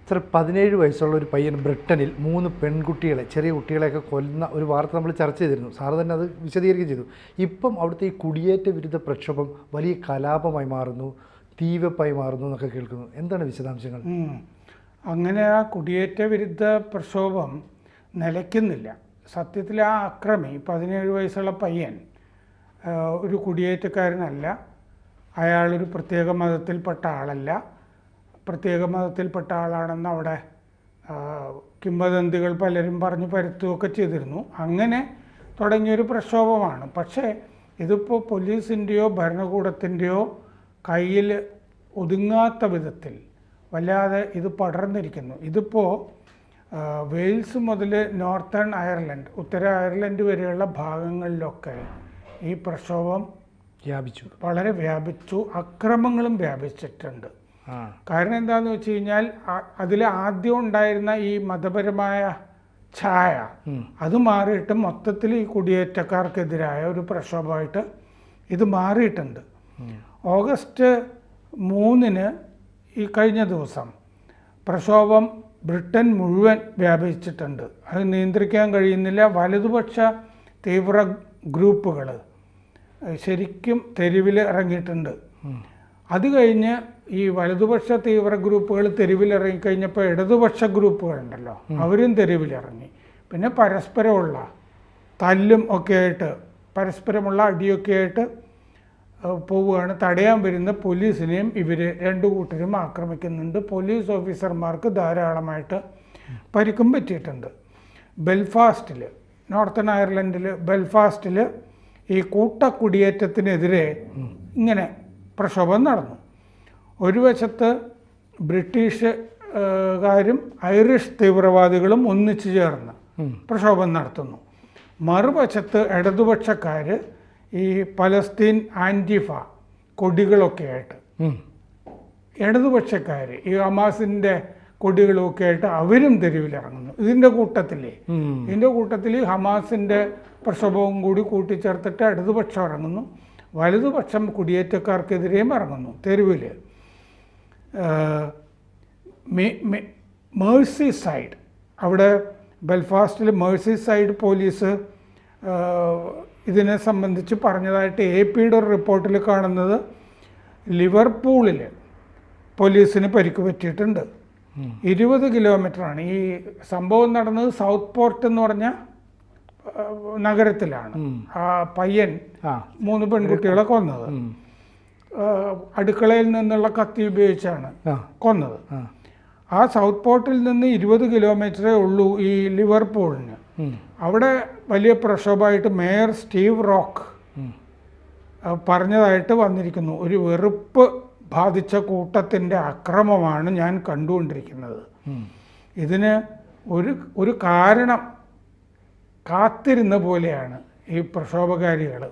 Sir 17 വയസ്സുള്ള ഒരു പയ്യൻ ബ്രിട്ടനിൽ 3 പെൺകുട്ടികളെ, ചെറിയ കുട്ടികളെയൊക്കെ കൊല്ലുന്ന ഒരു വാർത്ത നമ്മൾ ചർച്ച ചെയ്തിരുന്നു. സാറ് തന്നെ അത് വിശദീകരിക്കുകയും ചെയ്തു. ഇപ്പം അവിടുത്തെ ഈ കുടിയേറ്റ വിരുദ്ധ പ്രക്ഷോഭം വലിയ കലാപമായി മാറുന്നു, തീവെപ്പായി മാറുന്നു എന്നൊക്കെ കേൾക്കുന്നു. എന്താണ് വിശദാംശങ്ങൾ? അങ്ങനെ ആ കുടിയേറ്റ വിരുദ്ധ പ്രക്ഷോഭം നിലയ്ക്കുന്നില്ല. സത്യത്തിൽ ആ അക്രമി 17 വയസ്സുള്ള പയ്യൻ ഒരു കുടിയേറ്റക്കാരനല്ല, അയാളൊരു പ്രത്യേക മതത്തിൽപ്പെട്ട ആളല്ല. പ്രത്യേക മതത്തിൽപ്പെട്ട ആളാണെന്ന് അവിടെ കിംവദന്തികൾ പലരും പറഞ്ഞ് പരത്തുകയൊക്കെ ചെയ്തിരുന്നു. അങ്ങനെ തുടങ്ങിയൊരു പ്രക്ഷോഭമാണ്. പക്ഷേ ഇതിപ്പോൾ പോലീസിൻ്റെയോ ഭരണകൂടത്തിൻ്റെയോ കയ്യിൽ ഒതുങ്ങാത്ത വിധത്തിൽ വല്ലാതെ ഇത് പടർന്നിരിക്കുന്നു. ഇതിപ്പോൾ വെയിൽസ് മുതൽ നോർത്തേൺ അയർലൻഡ്, ഉത്തര അയർലൻഡ് വരെയുള്ള ഭാഗങ്ങളിലൊക്കെ ഈ പ്രക്ഷോഭം വളരെ വ്യാപിച്ചു. അക്രമങ്ങളും വ്യാപിച്ചിട്ടുണ്ട്. കാരണം എന്താണെന്ന് വെച്ച് കഴിഞ്ഞാൽ അതിൽ ആദ്യം ഉണ്ടായിരുന്ന ഈ മതപരമായ ഛായ അത് മാറിയിട്ട് മൊത്തത്തിൽ ഈ കുടിയേറ്റക്കാർക്കെതിരായ ഒരു പ്രക്ഷോഭമായിട്ട് ഇത് മാറിയിട്ടുണ്ട്. ഓഗസ്റ്റ് 3 ഈ കഴിഞ്ഞ ദിവസം പ്രക്ഷോഭം ബ്രിട്ടൻ മുഴുവൻ വ്യാപിച്ചിട്ടുണ്ട്. അത് നിയന്ത്രിക്കാൻ കഴിയുന്നില്ല. വലതുപക്ഷ തീവ്ര ഗ്രൂപ്പുകൾ ശരിക്കും തെരുവിൽ ഇറങ്ങിയിട്ടുണ്ട്. അത് കഴിഞ്ഞ് ഈ വലതുപക്ഷ തീവ്ര ഗ്രൂപ്പുകൾ തെരുവിലിറങ്ങിക്കഴിഞ്ഞപ്പോൾ ഇടതുപക്ഷ ഗ്രൂപ്പുകളുണ്ടല്ലോ, അവരും തെരുവിലിറങ്ങി. പിന്നെ പരസ്പരമുള്ള തല്ലും ഒക്കെ ആയിട്ട്, പരസ്പരമുള്ള അടിയൊക്കെ ആയിട്ട് പോവുകയാണ്. തടയാൻ വരുന്ന പോലീസിനെയും ഇവർ രണ്ടു കൂട്ടരും ആക്രമിക്കുന്നുണ്ട്. പോലീസ് ഓഫീസർമാർക്ക് ധാരാളമായിട്ട് പരിക്കും പറ്റിയിട്ടുണ്ട്. ബെൽഫാസ്റ്റിൽ, നോർത്തേൺ അയർലൻഡിൽ ബെൽഫാസ്റ്റിൽ ഈ കൂട്ടക്കുടിയേറ്റത്തിനെതിരെ ഇങ്ങനെ പ്രക്ഷോഭം നടന്നു. ഒരു വശത്ത് ബ്രിട്ടീഷുകാരും ഐറിഷ് തീവ്രവാദികളും ഒന്നിച്ചു ചേർന്ന് പ്രക്ഷോഭം നടത്തുന്നു. മറുവശത്ത് ഇടതുപക്ഷക്കാർ ഈ പലസ്തീൻ ആൻറ്റിഫ കൊടികളൊക്കെ ആയിട്ട്, ഇടതുപക്ഷക്കാർ ഈ ഹമാസിൻ്റെ കൊടികളൊക്കെ ആയിട്ട് അവരും തെരുവിലിറങ്ങുന്നു. ഇതിൻ്റെ കൂട്ടത്തിൽ ഹമാസിൻ്റെ പ്രക്ഷോഭവും കൂടി കൂട്ടിച്ചേർത്തിട്ട് ഇടതുപക്ഷം ഇറങ്ങുന്നു. വലതുപക്ഷം കുടിയേറ്റക്കാർക്കെതിരെയും ഇറങ്ങുന്നു തെരുവിൽ. മേഴ്സി സൈഡ്, അവിടെ ബെൽഫാസ്റ്റിൽ മേഴ്സി സൈഡ് പോലീസ് ഇതിനെ സംബന്ധിച്ച് പറഞ്ഞതായിട്ട് AP-യുടെ ഒരു റിപ്പോർട്ടിൽ കാണുന്നത്, ലിവർപൂളിൽ പോലീസിന് പരിക്ക് പറ്റിയിട്ടുണ്ട്. 20 കിലോമീറ്ററാണ് ഈ സംഭവം നടന്നത്. സൗത്ത് പോർട്ട് എന്ന് പറഞ്ഞ നഗരത്തിലാണ് ആ പയ്യൻ 3 പെൺകുട്ടികളെ കൊന്നത്. അടുക്കളയിൽ നിന്നുള്ള കത്തി ഉപയോഗിച്ചാണ് കൊന്നത്. ആ സൗത്ത് പോർട്ടിൽ നിന്ന് 20 കിലോമീറ്ററേ ഉള്ളൂ ഈ ലിവർപൂളിന്. അവിടെ വലിയ പ്രക്ഷോഭമായിട്ട് മേയർ സ്റ്റീവ് റോക്ക് പറഞ്ഞതായിട്ട് വന്നിരിക്കുന്നു. ഒരു വെറുപ്പ് ബാധിച്ച കൂട്ടത്തിൻ്റെ അക്രമമാണ് ഞാൻ കണ്ടുകൊണ്ടിരിക്കുന്നത്. ഇതിന് ഒരു കാത്തിരുന്ന പോലെയാണ് ഈ പ്രക്ഷോഭകാരികൾ.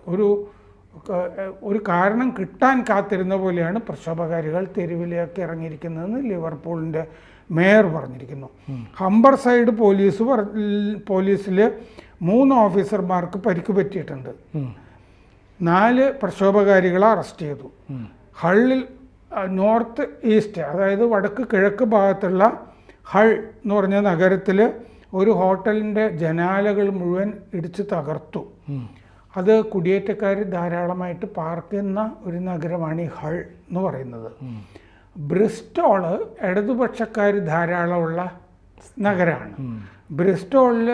ഒരു കാരണം കിട്ടാൻ കാത്തിരുന്ന പോലെയാണ് പ്രക്ഷോഭകാരികൾ തെരുവിലേക്ക് ഇറങ്ങിയിരിക്കുന്നതെന്ന് ലിവർപൂളിൻ്റെ മേയർ പറഞ്ഞിരിക്കുന്നു. ഹംബർ സൈഡ് പോലീസിൽ 3 ഓഫീസർമാർക്ക് പരിക്ക് പറ്റിയിട്ടുണ്ട്. 4 പ്രക്ഷോഭകാരികളെ അറസ്റ്റ് ചെയ്തു. ഹള്ളിൽ നോർത്ത് ഈസ്റ്റ്, അതായത് വടക്ക് കിഴക്ക് ഭാഗത്തുള്ള ഹൾ എന്ന് പറഞ്ഞ നഗരത്തിൽ ഒരു ഹോട്ടലിൻ്റെ ജനാലകൾ മുഴുവൻ ഇടിച്ച് തകർത്തു. അത് കുടിയേറ്റക്കാർ ധാരാളമായിട്ട് പാർക്കുന്ന ഒരു നഗരമാണ് ഈ ഹൾ എന്ന് പറയുന്നത്. ബ്രിസ്റ്റോള് ഇടതുപക്ഷക്കാർ ധാരാളമുള്ള നഗരമാണ്. ബ്രിസ്റ്റോളിൽ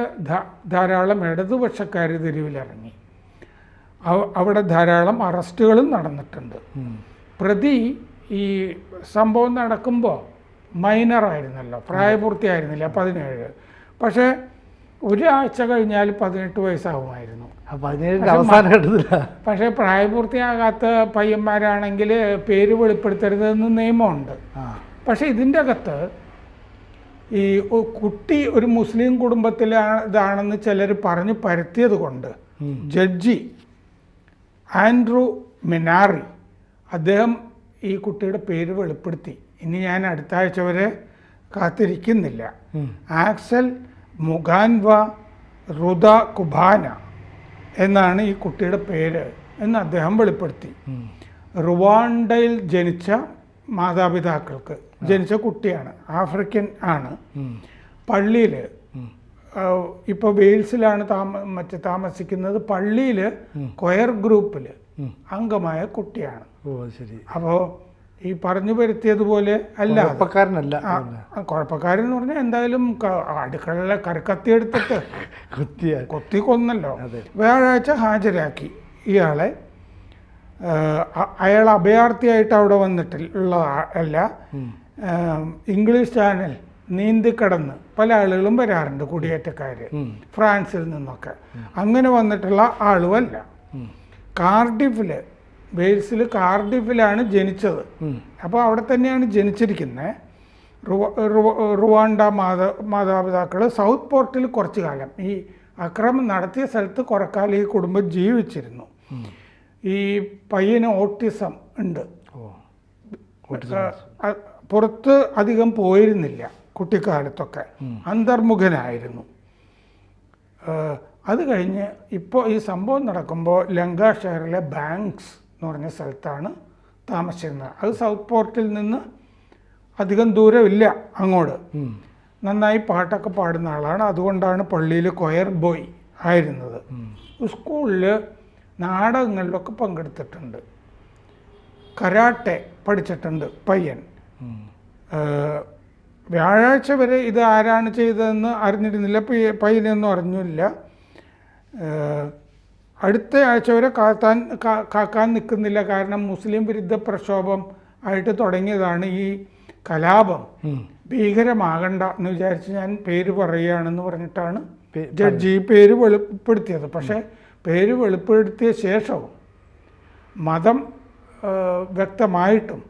ധാരാളം ഇടതുപക്ഷക്കാർ തെരുവിലിറങ്ങി. അവിടെ ധാരാളം അറസ്റ്റുകളും നടന്നിട്ടുണ്ട്. പ്രതി ഈ സംഭവം നടക്കുമ്പോൾ മൈനറായിരുന്നല്ലോ, പ്രായപൂർത്തിയായിരുന്നില്ല, 17. പക്ഷേ ഒരാഴ്ച കഴിഞ്ഞാൽ 18 വയസ്സാകുമായിരുന്നു. പക്ഷേ പ്രായപൂർത്തിയാകാത്ത പയ്യന്മാരാണെങ്കിൽ പേര് വെളിപ്പെടുത്തരുതെന്ന് നിയമമുണ്ട്. പക്ഷേ ഇതിൻ്റെ അകത്ത് ഈ കുട്ടി ഒരു മുസ്ലിം കുടുംബത്തിലാണെന്ന് ചിലർ പറഞ്ഞ് പരത്തിയത് കൊണ്ട് ജഡ്ജി ആൻഡ്രൂ മിനാറി അദ്ദേഹം ഈ കുട്ടിയുടെ പേര് വെളിപ്പെടുത്തി. ഇനി ഞാൻ അടുത്ത ആഴ്ച വരെ കാത്തിരിക്കുന്നില്ല. ആക്സൽ മുഗാൻവ റുദ കുബാന എന്നാണ് ഈ കുട്ടിയുടെ പേര് എന്ന് അദ്ദേഹം വെളിപ്പെടുത്തി. റുവാണ്ടയിൽ ജനിച്ച മാതാപിതാക്കൾക്ക് ജനിച്ച കുട്ടിയാണ്, ആഫ്രിക്കൻ ആണ്. പള്ളിയിൽ ഇപ്പോൾ വെയിൽസിലാണ് താമസിക്കുന്നത്. പള്ളിയിൽ കൊയർ ഗ്രൂപ്പിൽ അംഗമായ കുട്ടിയാണ്. അപ്പോൾ ഈ പറഞ്ഞു വരുത്തിയതുപോലെ അല്ല, കുഴപ്പക്കാരൻ എന്ന് പറഞ്ഞാൽ എന്തായാലും അടുക്കളയിലെ കറിക്കത്തി എടുത്തിട്ട് കൊത്തി കൊന്നല്ലോ. വ്യാഴാഴ്ച ഹാജരാക്കി ഇയാളെ. അയാൾ അഭയാർത്ഥിയായിട്ട് അവിടെ വന്നിട്ടുള്ള അല്ല. ഇംഗ്ലീഷ് ചാനൽ നീന്തിക്കടന്ന് പല ആളുകളും വരാറുണ്ട്, കുടിയേറ്റക്കാർ ഫ്രാൻസിൽ നിന്നൊക്കെ. അങ്ങനെ വന്നിട്ടുള്ള ആളുമല്ല. കാർഡിഫിൽ, വെയിൽസിൽ കാർഡിഫിലാണ് ജനിച്ചത്. അപ്പോൾ അവിടെ തന്നെയാണ് ജനിച്ചിരിക്കുന്നത്. റുവാണ്ട മാതാപിതാക്കൾ സൗത്ത് പോർട്ടിൽ കുറച്ചു കാലം, ഈ അക്രമം നടത്തിയ സ്ഥലത്ത് കുറെ കാലം ഈ കുടുംബം ജീവിച്ചിരുന്നു. ഈ പയ്യന് ഓട്ടിസം ഉണ്ട്. പുറത്ത് അധികം പോയിരുന്നില്ല കുട്ടിക്കാലത്തൊക്കെ, അന്തർമുഖനായിരുന്നു. അത് കഴിഞ്ഞ് ഇപ്പോൾ ഈ സംഭവം നടക്കുമ്പോൾ ലങ്കാഷെയറിലെ ബാങ്ക്സ് എന്ന് പറഞ്ഞ സ്ഥലത്താണ് താമസിച്ചിരുന്നത്. അത് സൗത്ത് പോർട്ടിൽ നിന്ന് അധികം ദൂരമില്ല അങ്ങോട്ട്. നന്നായി പാട്ടൊക്കെ പാടുന്ന ആളാണ്. അതുകൊണ്ടാണ് പള്ളിയിൽ കൊയർ ബോയ് ആയിരുന്നത്. സ്കൂളിൽ നാടകങ്ങളിലൊക്കെ പങ്കെടുത്തിട്ടുണ്ട്. കരാട്ടെ പഠിച്ചിട്ടുണ്ട് പയ്യൻ. വ്യാഴാഴ്ച വരെ ഇത് ആരാണ് ചെയ്തതെന്ന് അറിഞ്ഞിരുന്നില്ല, പയ്യനൊന്നും അറിഞ്ഞില്ല. അടുത്ത ആഴ്ച വരെ കാക്കാൻ നിൽക്കുന്നില്ല. കാരണം മുസ്ലിം വിരുദ്ധ പ്രക്ഷോഭം ആയിട്ട് തുടങ്ങിയതാണ് ഈ കലാപം. ഭീകരമാകണ്ട എന്ന് വിചാരിച്ച് ഞാൻ പേര് പറയുകയാണെന്ന് പറഞ്ഞിട്ടാണ് ജഡ്ജി ഈ പേര് വെളിപ്പെടുത്തിയത്. പക്ഷേ പേര് വെളിപ്പെടുത്തിയ ശേഷവും മതം വ്യക്തമായിട്ടും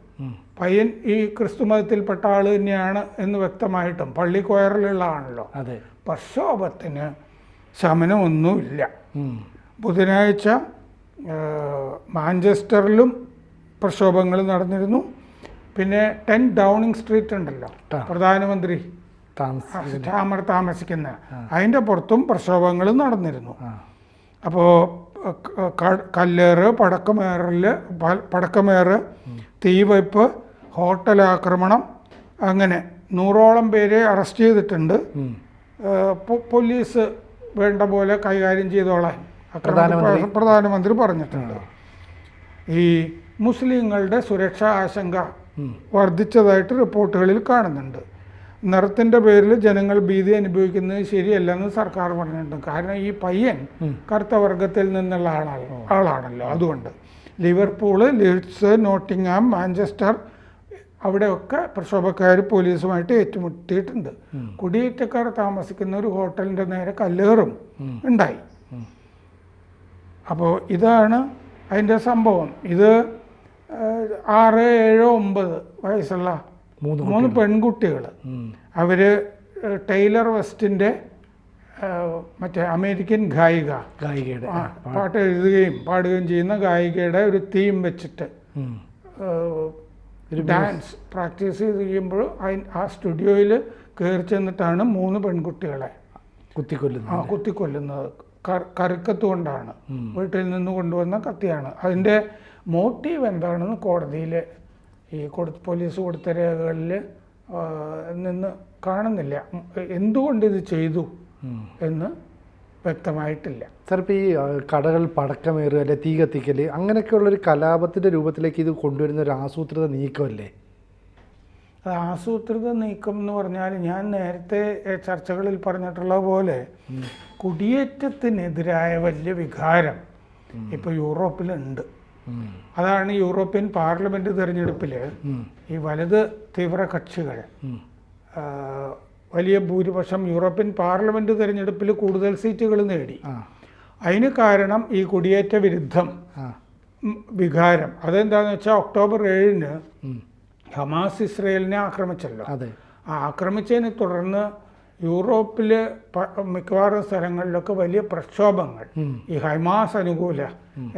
പയ്യൻ ഈ ക്രിസ്തു മതത്തിൽപ്പെട്ട ആൾ തന്നെയാണ് എന്ന് വ്യക്തമായിട്ടും പള്ളി കൊയറിലുള്ള ആണല്ലോ, പ്രക്ഷോഭത്തിന് ശമനമൊന്നുമില്ല. ബുധനാഴ്ച മാഞ്ചസ്റ്ററിലും പ്രക്ഷോഭങ്ങൾ നടന്നിരുന്നു. പിന്നെ 10 ഡൗണിങ് സ്ട്രീറ്റ് ഉണ്ടല്ലോ, പ്രധാനമന്ത്രി താമസിക്കുന്ന, അതിൻ്റെ പുറത്തും പ്രക്ഷോഭങ്ങൾ നടന്നിരുന്നു. അപ്പോൾ കല്ലേറ്, പടക്കമേറ്, തീവയ്പ്, ഹോട്ടലാക്രമണം, അങ്ങനെ 100ഓളം പേരെ അറസ്റ്റ് ചെയ്തിട്ടുണ്ട്. പോലീസ് വേണ്ട പോലെ കൈകാര്യം ചെയ്തോളാൻ പ്രധാനമന്ത്രി പറഞ്ഞിട്ടുണ്ട്. ഈ മുസ്ലിങ്ങളുടെ സുരക്ഷാ ആശങ്ക വർദ്ധിച്ചതായിട്ട് റിപ്പോർട്ടുകളിൽ കാണുന്നുണ്ട്. നിറത്തിൻ്റെ പേരിൽ ജനങ്ങൾ ഭീതി അനുഭവിക്കുന്നത് ശരിയല്ലെന്ന് സർക്കാർ പറഞ്ഞിട്ടുണ്ട്. കാരണം ഈ പയ്യൻ കറുത്ത വർഗത്തിൽ നിന്നുള്ള ആളാണല്ലോ. അതുകൊണ്ട് ലിവർപൂള്, ലീഡ്സ്, നോട്ടിംഗ്ഹാം, മാഞ്ചസ്റ്റർ അവിടെയൊക്കെ പ്രക്ഷോഭക്കാർ പോലീസുമായിട്ട് ഏറ്റുമുട്ടിയിട്ടുണ്ട്. കുടിയേറ്റക്കാർ താമസിക്കുന്ന ഒരു ഹോട്ടലിൻ്റെ നേരെ കല്ലേറും ഉണ്ടായി. അപ്പോൾ ഇതാണ് അതിൻ്റെ സംഭവം. ഇത് 6, 7, 9 വയസ്സുള്ള 3 പെൺകുട്ടികൾ. അവർ ടൈലർ വെസ്റ്റിൻ്റെ മറ്റേ അമേരിക്കൻ ഗായികയുടെ പാട്ട് എഴുതുകയും പാടുകയും ചെയ്യുന്ന ഗായികയുടെ ഒരു തീം വെച്ചിട്ട് ഡാൻസ് പ്രാക്ടീസ് ചെയ്ത് കഴിയുമ്പോൾ ആ സ്റ്റുഡിയോയിൽ കയറി ചെന്നിട്ടാണ് 3 പെൺകുട്ടികളെ കുത്തിക്കൊല്ലുന്നത്. കറിക്കത്ത് കൊണ്ടാണ്, വീട്ടിൽ നിന്ന് കൊണ്ടുവന്ന കത്തിയാണ്. അതിൻ്റെ മോട്ടീവ് എന്താണെന്ന് കോടതിയിൽ ഈ പോലീസ് കൊടുത്ത രേഖകളിൽ നിന്ന് കാണുന്നില്ല. എന്തുകൊണ്ട് ഇത് ചെയ്തു എന്ന് വ്യക്തമായിട്ടില്ല. സാർ, ഇപ്പോൾ ഈ കടകൾ പടക്കമേറുക അല്ലെ തീ കത്തിക്കൽ അങ്ങനെയൊക്കെയുള്ളൊരു കലാപത്തിൻ്റെ രൂപത്തിലേക്ക് ഇത് കൊണ്ടുവരുന്ന ഒരു ആസൂത്രിത നീക്കമല്ലേ? അത് ആസൂത്രിത നീക്കം എന്ന് പറഞ്ഞാൽ ഞാൻ നേരത്തെ ചർച്ചകളിൽ പറഞ്ഞിട്ടുള്ള പോലെ കുടിയേറ്റത്തിനെതിരായ വലിയ വികാരം ഇപ്പോൾ യൂറോപ്പിലുണ്ട്. അതാണ് യൂറോപ്യൻ പാർലമെൻറ്റ് തിരഞ്ഞെടുപ്പിൽ ഈ വലത് തീവ്ര കക്ഷികൾ വലിയ ഭൂരിപക്ഷം യൂറോപ്യൻ പാർലമെൻറ്റ് തിരഞ്ഞെടുപ്പിൽ കൂടുതൽ സീറ്റുകൾ നേടി. അതിന് കാരണം ഈ കുടിയേറ്റ വിരുദ്ധം വികാരം. അതെന്താണെന്ന് വെച്ചാൽ ഒക്ടോബർ 7-ന് ഹമാസ് ഇസ്രയേലിനെ ആക്രമിച്ചല്ലോ. ആക്രമിച്ചതിനെ തുടർന്ന് യൂറോപ്പിൽ മിക്കവാറും സ്ഥലങ്ങളിലൊക്കെ വലിയ പ്രക്ഷോഭങ്ങൾ, ഈ ഹമാസ് അനുകൂല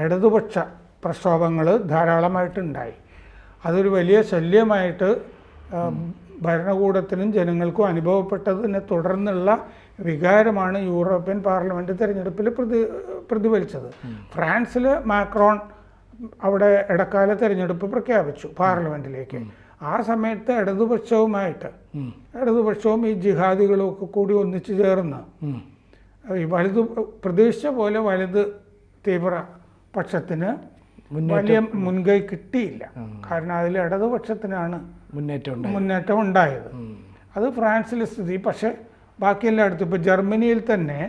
ഇടതുപക്ഷ പ്രക്ഷോഭങ്ങൾ ധാരാളമായിട്ടുണ്ടായി. അതൊരു വലിയ ശല്യമായിട്ട് ഭരണകൂടത്തിനും ജനങ്ങൾക്കും അനുഭവപ്പെട്ടതിനെ തുടർന്നുള്ള വികാരമാണ് യൂറോപ്യൻ പാർലമെൻറ്റ് തിരഞ്ഞെടുപ്പിൽ പ്രതിഫലിച്ചത്. ഫ്രാൻസിൽ മാക്രോൺ അവിടെ ഇടക്കാല തിരഞ്ഞെടുപ്പ് പ്രഖ്യാപിച്ചു പാർലമെൻറ്റിലേക്ക്. ആ സമയത്ത് ഇടതുപക്ഷവും ഈ ജിഹാദികളും ഒക്കെ കൂടി ഒന്നിച്ചു ചേർന്ന് ഈ പ്രതീക്ഷിച്ച പോലെ വലത് തീവ്ര പക്ഷത്തിന് വലിയ മുൻകൈ കിട്ടിയില്ല. കാരണം അതിൽ ഇടതുപക്ഷത്തിനാണ് മുന്നേറ്റം ഉണ്ടായത്. അത് ഫ്രാൻസിലെ സ്ഥിതി. പക്ഷെ ബാക്കി എല്ലായിടത്തും ഇപ്പോൾ ജർമ്മനിയിൽ തന്നെ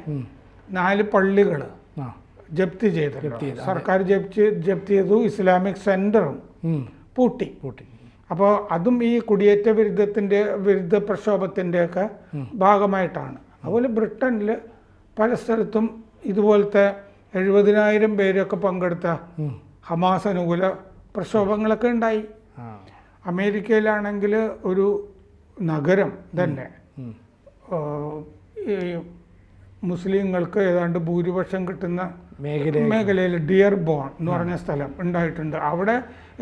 4 പള്ളികൾ ജപ്തി ചെയ്തിട്ടുണ്ട്. സർക്കാർ ജപ്തി ചെയ്തു. ഇസ്ലാമിക് സെന്ററും പൂട്ടി. അപ്പോൾ അതും ഈ കുടിയേറ്റ വിരുദ്ധ പ്രക്ഷോഭത്തിൻ്റെയൊക്കെ ഭാഗമായിട്ടാണ്. അതുപോലെ ബ്രിട്ടനിൽ പല സ്ഥലത്തും ഇതുപോലത്തെ 70,000 പേരൊക്കെ പങ്കെടുത്ത ഹമാസ് അനുകൂല പ്രക്ഷോഭങ്ങളൊക്കെ ഉണ്ടായി. അമേരിക്കയിലാണെങ്കിൽ ഒരു നഗരം തന്നെ ഈ മുസ്ലിങ്ങൾക്ക് ഏതാണ്ട് ഭൂരിപക്ഷം കിട്ടുന്ന മേഖലയിൽ ഡിയർബോൺ എന്ന് പറഞ്ഞ സ്ഥലം ഉണ്ടായിട്ടുണ്ട്. അവിടെ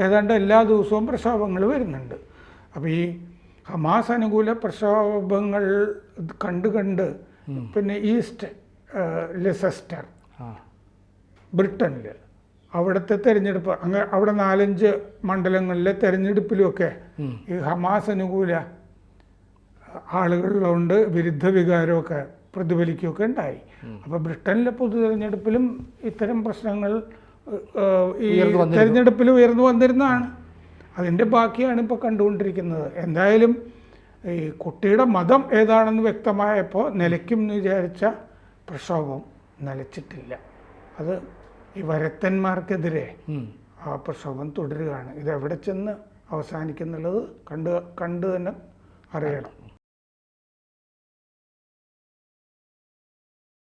ഏതാണ്ട് എല്ലാ ദിവസവും പ്രക്ഷോഭങ്ങൾ വരുന്നുണ്ട്. അപ്പോൾ ഈ ഹമാസ് അനുകൂല പ്രക്ഷോഭങ്ങൾ കണ്ട് പിന്നെ ഈസ്റ്റ് ലെസസ്റ്റർ ബ്രിട്ടനിൽ അവിടുത്തെ തെരഞ്ഞെടുപ്പ് അവിടെ 4-5 മണ്ഡലങ്ങളിലെ തെരഞ്ഞെടുപ്പിലുമൊക്കെ ഈ ഹമാസ് അനുകൂല ആളുകളുണ്ട് വിരുദ്ധ വികാരമൊക്കെ പ്രതിഫലിക്കുകയൊക്കെ ഉണ്ടായി. അപ്പോൾ ബ്രിട്ടനിലെ പൊതു തെരഞ്ഞെടുപ്പിലും ഇത്തരം പ്രശ്നങ്ങൾ ഈ തെരഞ്ഞെടുപ്പിൽ ഉയർന്നു വന്നിരുന്നതാണ്. അതിൻ്റെ ബാക്കിയാണ് ഇപ്പോൾ കണ്ടുകൊണ്ടിരിക്കുന്നത്. എന്തായാലും ഈ കുട്ടിയുടെ മതം ഏതാണെന്ന് വ്യക്തമായപ്പോൾ നിലയ്ക്കും എന്ന് വിചാരിച്ച പ്രക്ഷോഭം നിലച്ചിട്ടില്ല. അത് ഈ വരത്തന്മാർക്കെതിരെ ആ പ്രക്ഷോഭം തുടരുകയാണ്. ഇതെവിടെ ചെന്ന് അവസാനിക്കുന്നുള്ളത് കണ്ട് തന്നെ അറിയണം.